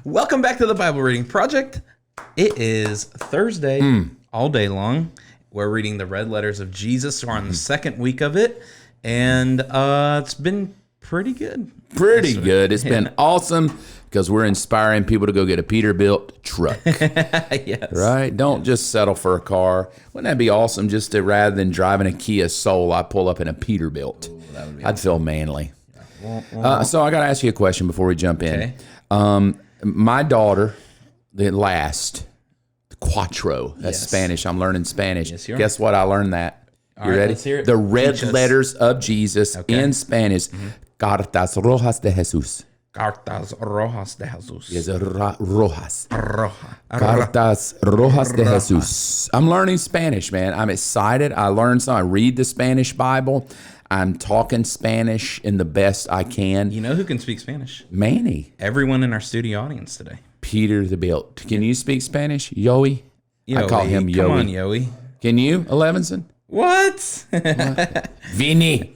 Welcome back to the Bible Reading Project. It is Thursday all day long. We're reading the red letters of Jesus. We're on the second week of it, and it's been pretty good. Pretty good. It's been awesome because we're inspiring people to go get a Peterbilt truck. Yes. Right? Don't just settle for a car. Wouldn't that be awesome just to, rather than driving a Kia Soul, I pull up in a Peterbilt? I'd feel manly. So I got to ask you a question before we jump in. Okay. My daughter, the Cuatro, that's Yes. Spanish. I'm learning Spanish. Yes, you are. Guess what? I learned that. All You right, ready? let's hear it. The red Teach us. letters of Jesus in Spanish. Cartas rojas de Jesús. Cartas rojas de Jesús. Yes, rojas. Roja. Cartas rojas de Jesús. I'm learning Spanish, man. I'm excited. I learned some. I read the Spanish Bible. I'm talking Spanish in the best I can. You know who can speak Spanish? Manny. Everyone in our studio audience today. Peter the Built. Can you speak Spanish? Yoey? I call him Yoey. Come on, Yoey. Can you, Levinson? What? Vinny.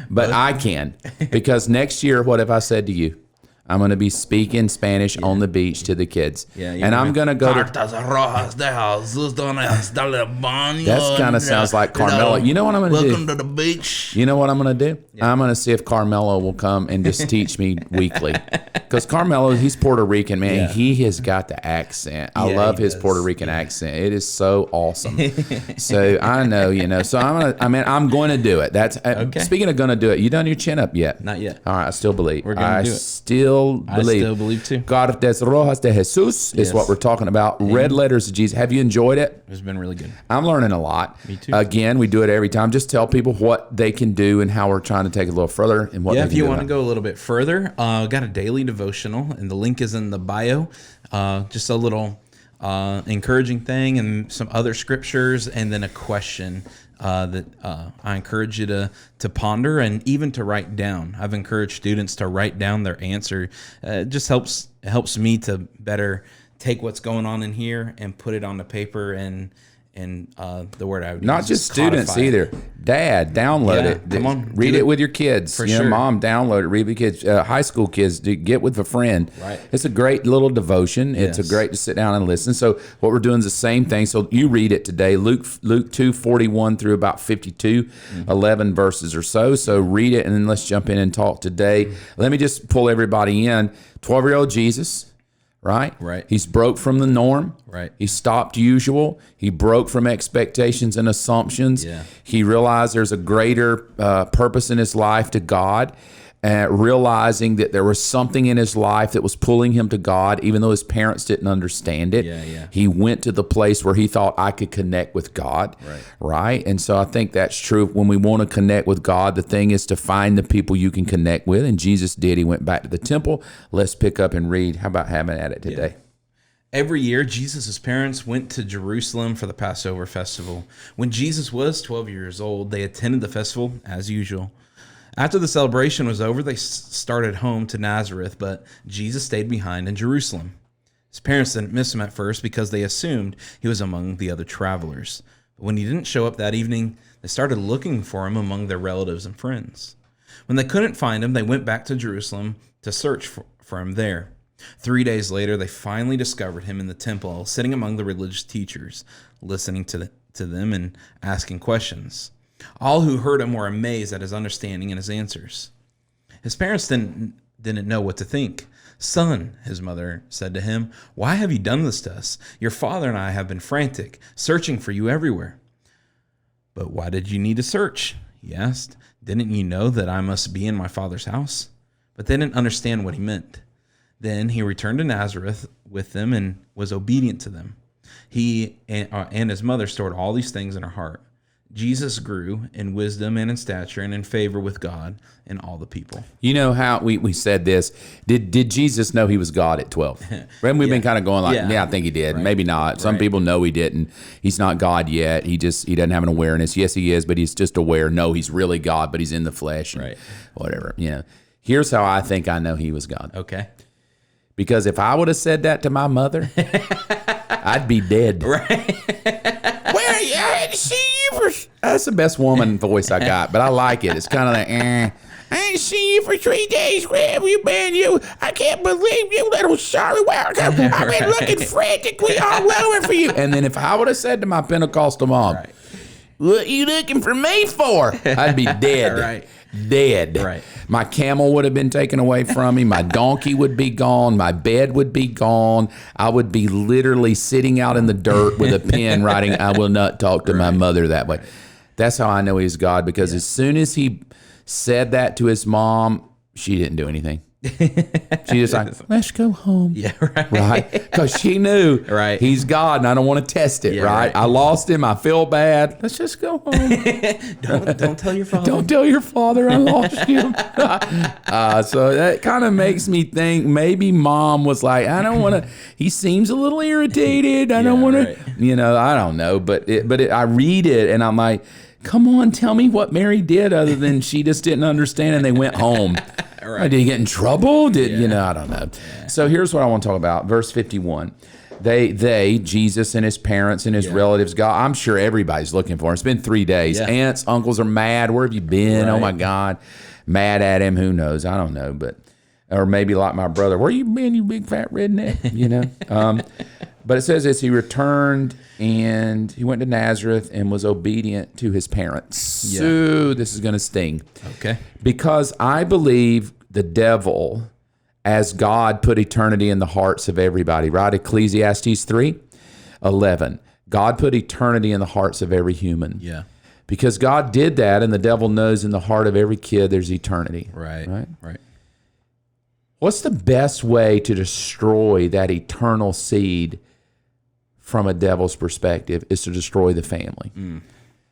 But I can. Because next year, what if I said to you? I'm going to be speaking Spanish on the beach to the kids. Yeah, and I'm going to go to... Cartas rojas de Jesús, donde está el baño. That kind of sounds like Carmelo. You know what I'm going to do? Welcome to the beach. You know what I'm going to do? I'm going to see if Carmelo will come and just teach me weekly. Because Carmelo, he's Puerto Rican, man. Yeah. He has got the accent. I Yeah, love he his does. Puerto Rican accent. It is so awesome. So I know, So I'm going to do it. That's Okay. Speaking of going to do it, you done your chin up yet? Not yet. All right, I still believe. We're gonna do it. Still I believe. still believe too. Cartas rojas de Jesús is Yes. what we're talking about. Red letters of Jesus. Have you enjoyed it? It's been really good. I'm learning a lot. Me too. Again, we do it every time. Just tell people what they can do and how we're trying to take it a little further and what Yeah, they if can you do want to about it. go a little bit further, got a daily devotional, and the link is in the bio. Just a little encouraging thing, and some other scriptures, and then a question that I encourage you to ponder and even to write down. I've encouraged students to write down their answer. It just helps me to better take what's going on in here and put it on the paper and the word I would Not use just is students codify it. either. Dad, download Yeah, it. come on, Read do it it. with your kids. For sure. Mom, download it. Read with kids. High school kids, get with a friend. Right. It's a great little devotion. It's a Yes. great to sit down and listen. So what we're doing is the same thing. So you read it today, Luke 2:41 through about 52, 11 verses or so. So read it, and then let's jump in and talk today. Let me just pull everybody in. 12-year-old Jesus. Right? Right. He's broke from the norm. Right. He stopped usual. He broke from expectations and assumptions. Yeah. He realized there's a greater purpose in his life to God, realizing that there was something in his life that was pulling him to God, even though his parents didn't understand it. Yeah. He went to the place where he thought, I could connect with God. Right. And so I think that's true. When we want to connect with God, the thing is to find the people you can connect with. And Jesus did. He went back to the temple. Let's pick up and read. How about having at it today? Every year, Jesus' parents went to Jerusalem for the Passover festival. When Jesus was 12 years old, they attended the festival as usual. After the celebration was over, they started home to Nazareth, but Jesus stayed behind in Jerusalem. His parents didn't miss him at first because they assumed he was among the other travelers. But when he didn't show up that evening, they started looking for him among their relatives and friends. When they couldn't find him, they went back to Jerusalem to search for him there. 3 days later, they finally discovered him in the temple, sitting among the religious teachers, listening to them and asking questions. All who heard him were amazed at his understanding and his answers. His parents didn't know what to think. Son, his mother said to him, why have you done this to us? Your father and I have been frantic, searching for you everywhere. But why did you need to search? He asked. Didn't you know that I must be in my father's house? But they didn't understand what he meant. Then he returned to Nazareth with them and was obedient to them. He and his mother stored all these things in her heart. Jesus grew in wisdom and in stature and in favor with God and all the people. You know how we said this. Did Jesus know he was God at 12? Right? We've been kind of going like, yeah, I think he did. Right. Maybe not. Some people know he didn't. He's not God yet. He doesn't have an awareness. Yes, he is, but he's just aware. No, he's really God, but he's in the flesh. And whatever. Here's how I think I know he was God. Okay. Because if I would have said that to my mother, I'd be dead. Right. Where you? I had to see you for... That's the best woman voice I got, but I like it. It's kind of like, I ain't seen you for 3 days. Where have you been? I can't believe you, little sorry. I've been looking frantically all over for you. And then if I would have said to my Pentecostal mom, right, what you looking for me for? I'd be dead. Right. Dead. Right. My camel would have been taken away from me. My donkey would be gone. My bed would be gone. I would be literally sitting out in the dirt with a pen writing, I will not talk to my mother that way. That's how I know he's God, because as soon as he said that to his mom, she didn't do anything. She just like, let's go home. Yeah, right. Right? Because she knew right, he's God and I don't want to test it, right? I lost him. I feel bad. Let's just go home. Don't tell your father. Don't tell your father I lost him. So that kind of makes me think maybe mom was like, I don't want to, he seems a little irritated. I don't want to, I don't know. But I read it and I'm like, come on, tell me what Mary did other than she just didn't understand and they went home. Right. Did he get in trouble? I don't know. Yeah. So here's what I want to talk about. Verse 51. They, Jesus and his parents and his relatives, God, I'm sure everybody's looking for him. It's been 3 days. Yeah. Aunts, uncles are mad. Where have you been? Right. Oh my God. Mad at him. Who knows? I don't know. Or maybe like my brother, where you been, you big fat redneck? But it says this, he returned and he went to Nazareth and was obedient to his parents. Yeah. So this is going to sting. Okay. Because I believe the devil, as God, put eternity in the hearts of everybody, right? Ecclesiastes 3:11. God put eternity in the hearts of every human. Yeah. Because God did that, and the devil knows in the heart of every kid there's eternity. Right. What's the best way to destroy that eternal seed from a devil's perspective? Is to destroy the family.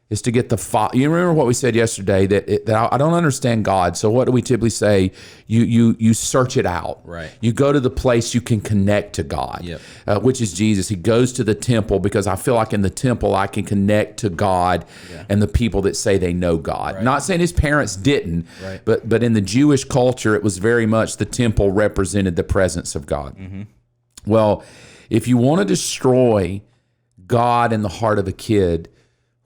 Is to get the you remember what we said yesterday, that I don't understand God. So what do we typically say? You search it out. Right. You go to the place you can connect to God. Yep. Which is Jesus. He goes to the temple because I feel like in the temple I can connect to God and the people that say they know God. Right. Not saying his parents didn't, but in the Jewish culture it was very much the temple represented the presence of God. Mm-hmm. Well, if you want to destroy God in the heart of a kid,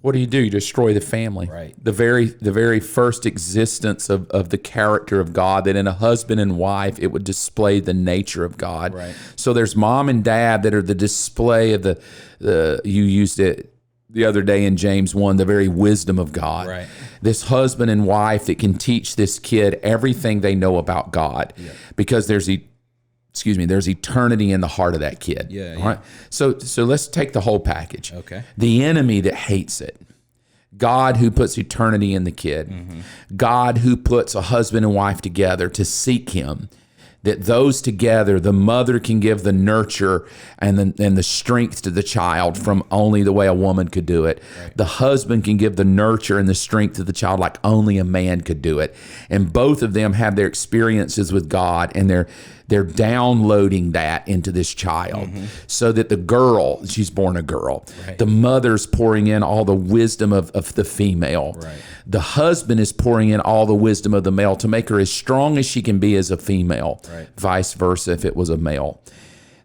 what do? You destroy the family. Right. The very first existence of the character of God, that in a husband and wife, it would display the nature of God. Right. So there's mom and dad that are the display of you used it the other day in James 1, the very wisdom of God. Right. This husband and wife that can teach this kid everything they know about God. Yep. Because there's eternity in the heart of that kid. Yeah. All right. So let's take the whole package. Okay. The enemy that hates it. God who puts eternity in the kid. Mm-hmm. God who puts a husband and wife together to seek him. That those together, the mother can give the nurture and the strength to the child from only the way a woman could do it. Right. The husband can give the nurture and the strength to the child like only a man could do it. And both of them have their experiences with God, and they're downloading that into this child. Mm-hmm. So that the girl, she's born a girl. Right. The mother's pouring in all the wisdom of the female. Right. The husband is pouring in all the wisdom of the male to make her as strong as she can be as a female. Right. Vice versa if it was a male.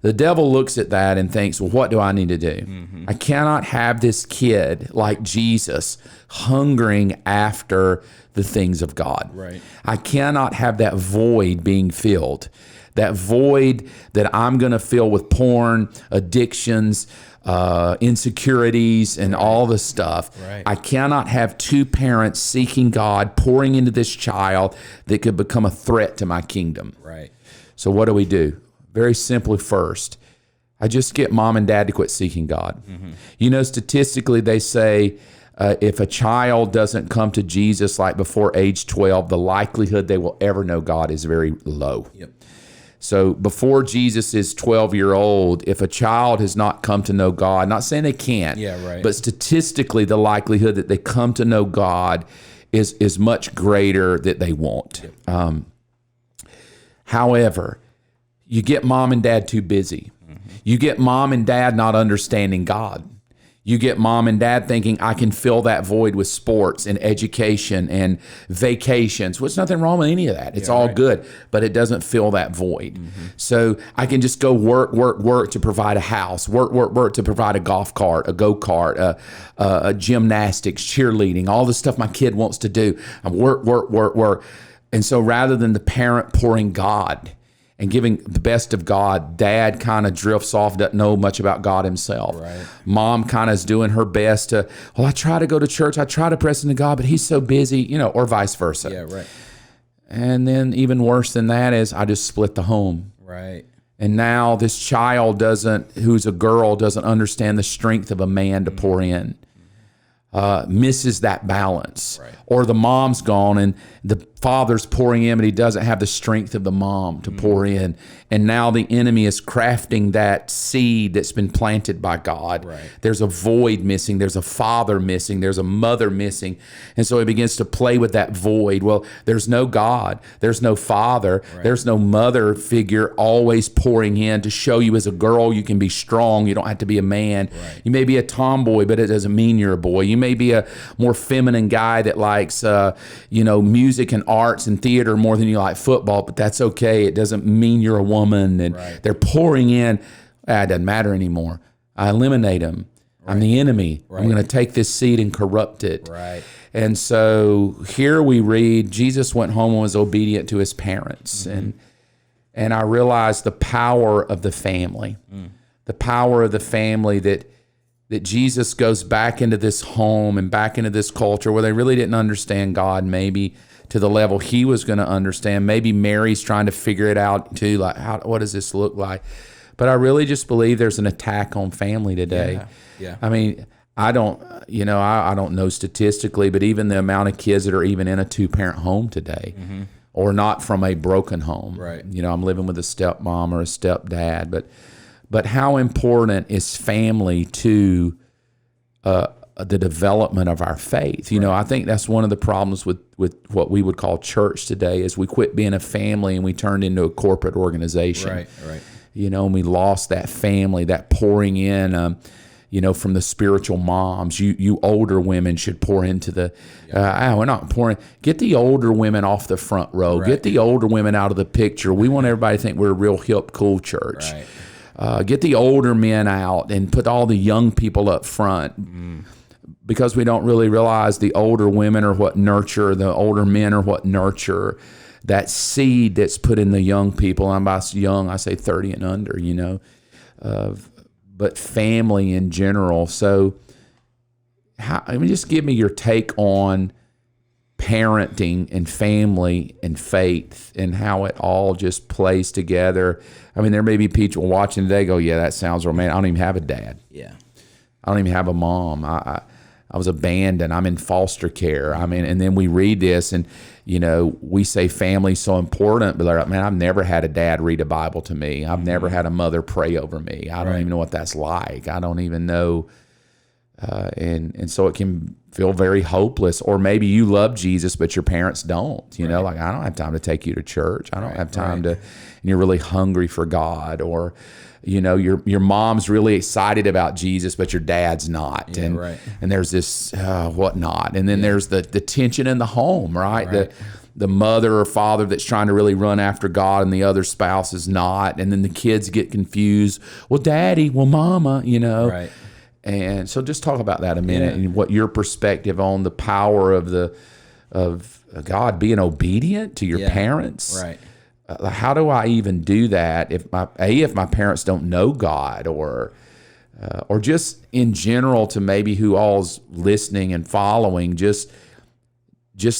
The devil looks at that and thinks, well, what do I need to do? Mm-hmm. I cannot have this kid like Jesus hungering after the things of God. Right. I cannot have that void being filled. That void that I'm going to fill with porn, addictions, insecurities, and all the stuff. Right. I cannot have two parents seeking God, pouring into this child that could become a threat to my kingdom. Right. So what do? Very simply, first, I just get mom and dad to quit seeking God. Mm-hmm. Statistically, they say if a child doesn't come to Jesus like before age 12, the likelihood they will ever know God is very low. Yep. So before Jesus is 12-year-old, if a child has not come to know God, not saying they can't, but statistically the likelihood that they come to know God is much greater that they won't. Yep. However, you get mom and dad too busy. Mm-hmm. You get mom and dad not understanding God. You get mom and dad thinking, I can fill that void with sports and education and vacations. Well, there's nothing wrong with any of that. It's all good, but it doesn't fill that void. Mm-hmm. So I can just go work to provide a house, work to provide a golf cart, a go-kart, a gymnastics, cheerleading, all the stuff my kid wants to do. I work. And so rather than the parent pouring God and giving the best of God, dad kind of drifts off, doesn't know much about God himself. Right. Mom kind of is doing her best to, I try to go to church, I try to press into God, but he's so busy, or vice versa. Yeah, right. And then even worse than that is I just split the home. Right. And now this child who's a girl, doesn't understand the strength of a man to pour in. Misses that balance. Right. Or the mom's gone and the father's pouring in, but he doesn't have the strength of the mom to pour in. And now the enemy is crafting that seed that's been planted by God. Right. There's a void missing. There's a father missing. There's a mother missing. And so he begins to play with that void. Well, there's no God. There's no father. Right. There's no mother figure always pouring in to show you as a girl you can be strong. You don't have to be a man. Right. You may be a tomboy, but it doesn't mean you're a boy. You may be a more feminine guy that likes, music and arts and theater more than you like football, but that's okay. It doesn't mean you're a woman. And right. they're pouring in. It doesn't matter anymore. I eliminate them. Right. I'm the enemy. Right. I'm going to take this seed and corrupt it. Right. And so here we read, Jesus went home and was obedient to his parents. Mm-hmm. And I realized the power of the family, the power of the family that Jesus goes back into this home and back into this culture where they really didn't understand God maybe to the level he was going to understand. Maybe Mary's trying to figure it out too, like what does this look like? But I really just believe there's an attack on family today. Yeah. I mean, I don't know statistically, but even the amount of kids that are even in a 2-parent home today, or not from a broken home. Right. I'm living with a stepmom or a stepdad, but how important is family to the development of our faith? I think that's one of the problems with what we would call church today is we quit being a family and we turned into a corporate organization. Right. And we lost that family, that pouring in, from the spiritual moms. You older women should pour into the, we're not pouring. Get the older women off the front row. Right. Get the older women out of the picture. We want everybody to think we're a real hip, cool church. Right. Get the older men out and put all the young people up front. Because we don't really realize the older women are what nurture, the older men are what nurture that seed that's put in the young people. And by young, I say 30 and under, but family in general. So just give me your take on parenting and family and faith and how it all just plays together. I mean, there may be people watching today go, yeah, that sounds romantic. I don't even have a dad. Yeah. I don't even have a mom. I was abandoned. I'm in foster care. I mean, and then we read this and, we say family's so important, but they're like, man, I've never had a dad read a Bible to me. I've never had a mother pray over me. I don't even know what that's like. I don't even know. And so it can feel very hopeless. Or maybe you love Jesus, but your parents don't, like I don't have time to take you to church. I don't have time to, and you're really hungry for God. Or, your mom's really excited about Jesus, but your dad's not. Yeah, and there's this whatnot. And then there's the tension in the home, right? The mother or father that's trying to really run after God and the other spouse is not. And then the kids get confused. Well, daddy, well, mama, Right. And so just talk about that a minute and what your perspective on the power of God being obedient to your parents. Right. How do I even do that if my parents don't know God, or just in general to maybe who all's listening and following, just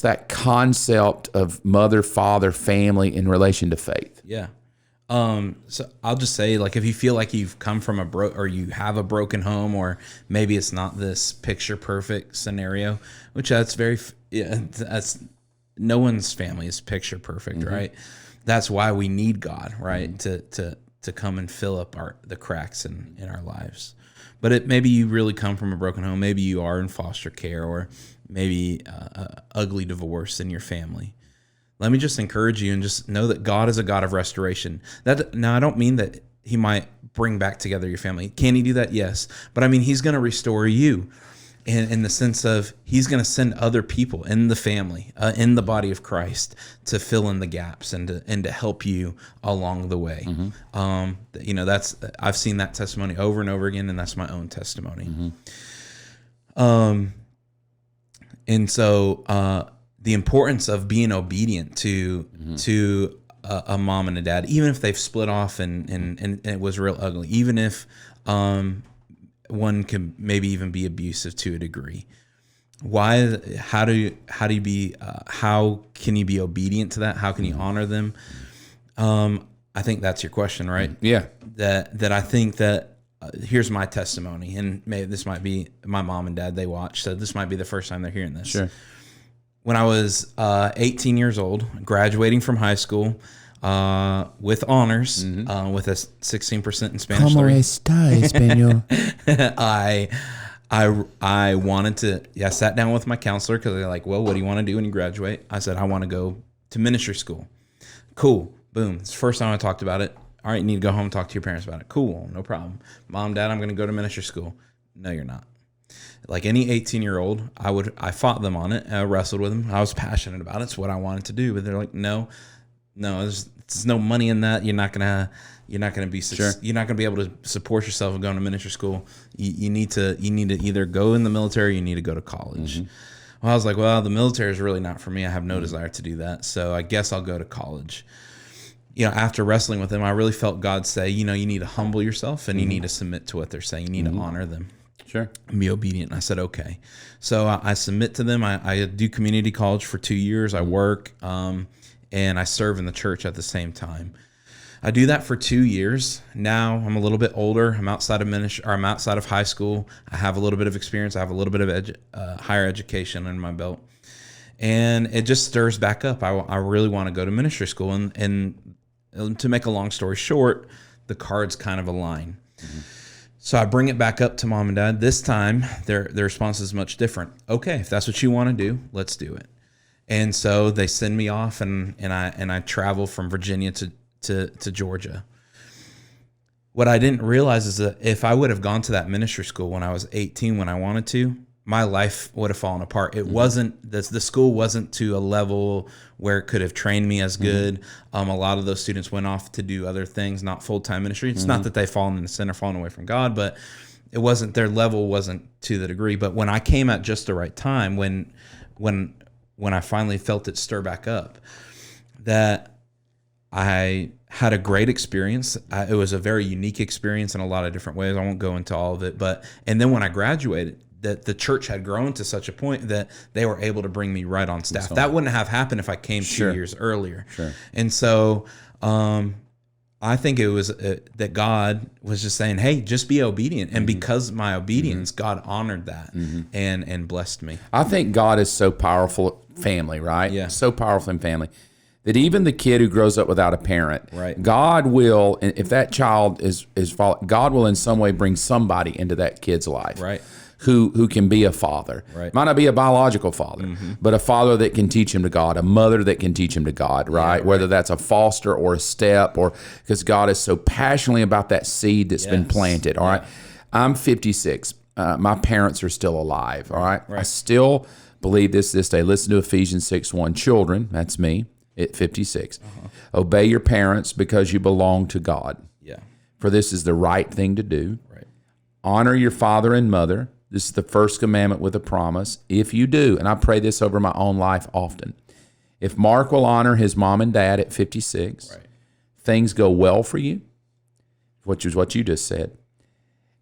that concept of mother, father, family in relation to faith. Yeah. So I'll just say, like, if you feel like you've come from or you have a broken home, or maybe it's not this picture perfect scenario, which that's that's no one's family is picture perfect, right? That's why we need God, right? To come and fill up the cracks in our lives. But maybe you really come from a broken home. Maybe you are in foster care, or maybe ugly divorce in your family. Let me just encourage you and just know that God is a God of restoration. Now, I don't mean that he might bring back together your family. Can he do that? Yes. But I mean, he's going to restore you in the sense of he's going to send other people in the family, in the body of Christ, to fill in the gaps and to help you along the way. I've seen that testimony over and over again, and that's my own testimony. And so the importance of being obedient to a mom and a dad, even if they've split off and it was real ugly, even if one can maybe even be abusive to a degree. How can you be obedient to that? How can you honor them? I think that's your question, right? Yeah. That I think that here's my testimony, and maybe this might be my mom and dad, they watch, so this might be the first time they're hearing this. Sure. When I was 18 years old, graduating from high school with honors, with a 16% in Spanish. ¿Cómo está, español? I wanted to. I sat down with my counselor because they're like, "Well, what do you want to do when you graduate?" I said, "I want to go to ministry school." Cool. Boom. It's the first time I talked about it. All right, you need to go home and talk to your parents about it. Cool. No problem. Mom, Dad, I'm going to go to ministry school. No, you're not. Like any 18-year-old, I fought them on it. I wrestled with them. I was passionate about it. It's what I wanted to do. But they're like, no, there's no money in that. You're not gonna be Sure. You're not gonna be able to support yourself and going to ministry school. You need to either go in the military or you need to go to college. Well, I was like, well, the military is really not for me. I have no desire to do that. So I guess I'll go to college. After wrestling with them, I really felt God say, you need to humble yourself and you need to submit to what they're saying. You need to honor them. Sure. And be obedient. And I said, okay. So I submit to them. I do community college for 2 years. I work and I serve in the church at the same time. I do that for 2 years. Now I'm a little bit older. I'm outside of I'm outside of high school. I have a little bit of experience. I have a little bit of higher education under my belt. And it just stirs back up. I really want to go to ministry school. And to make a long story short, the cards kind of align. So I bring it back up to mom and dad. This time, their response is much different. Okay, if that's what you want to do, let's do it. And so they send me off, and I travel from Virginia to Georgia. What I didn't realize is that if I would have gone to that ministry school when I was 18, when I wanted to, my life would have fallen apart. It wasn't, the school wasn't to a level where it could have trained me as good. A lot of those students went off to do other things, not full-time ministry. It's not that they've fallen in sin or fallen away from God, but it wasn't, their level wasn't to the degree. But when I came at just the right time, when I finally felt it stir back up, that I had a great experience. It was a very unique experience in a lot of different ways. I won't go into all of it, and then when I graduated, that the church had grown to such a point that they were able to bring me right on staff. That wouldn't have happened if I came 2 years earlier. Sure. And so I think it was that God was just saying, hey, just be obedient. And because of my obedience, God honored that and blessed me. I think God is so powerful at family, right? Yeah. So powerful in family that even the kid who grows up without a parent, right, God will, if that child is God will in some way bring somebody into that kid's life. Right. Who can be a father. Right. Might not be a biological father, but a father that can teach him to God, a mother that can teach him to God, right? Whether that's a foster or a step, or because God is so passionately about that seed that's been planted, all right? I'm 56. My parents are still alive, all right? I still believe this day. Listen to Ephesians 6:1. Children, that's me at 56. Obey your parents because you belong to God. Yeah. For this is the right thing to do. Right. Honor your father and mother. This is the first commandment with a promise. If you do, and I pray this over my own life often, if Mark will honor his mom and dad at 56, things go well for you, which is what you just said,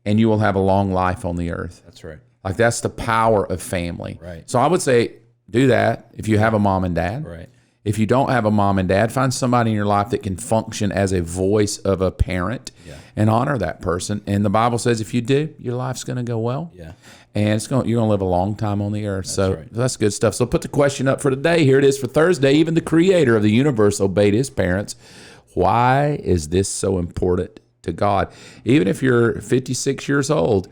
and you will have a long life on the earth. That's right. Like that's the power of family. Right. So I would say do that if you have a mom and dad. Right. If you don't have a mom and dad, find somebody in your life that can function as a voice of a parent and honor that person. And the Bible says if you do, your life's going to go well. Yeah. And you're going to live a long time on the earth. That's That's good stuff. So put the question up for today. Here it is for Thursday. Even the creator of the universe obeyed his parents. Why is this so important to God? Even if you're 56 years old,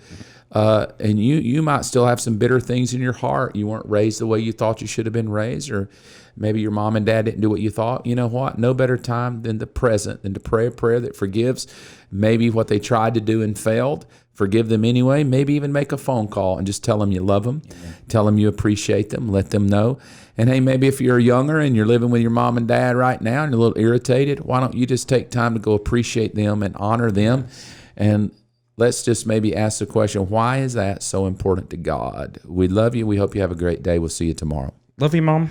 and you might still have some bitter things in your heart. You weren't raised the way you thought you should have been raised, or maybe your mom and dad didn't do what you thought. You know what? No better time than the present, than to pray a prayer that forgives maybe what they tried to do and failed. Forgive them anyway. Maybe even make a phone call and just tell them you love them. Amen. Tell them you appreciate them. Let them know. And hey, maybe if you're younger and you're living with your mom and dad right now and you're a little irritated, why don't you just take time to go appreciate them and honor them? And let's just maybe ask the question, why is that so important to God? We love you. We hope you have a great day. We'll see you tomorrow. Love you, Mom.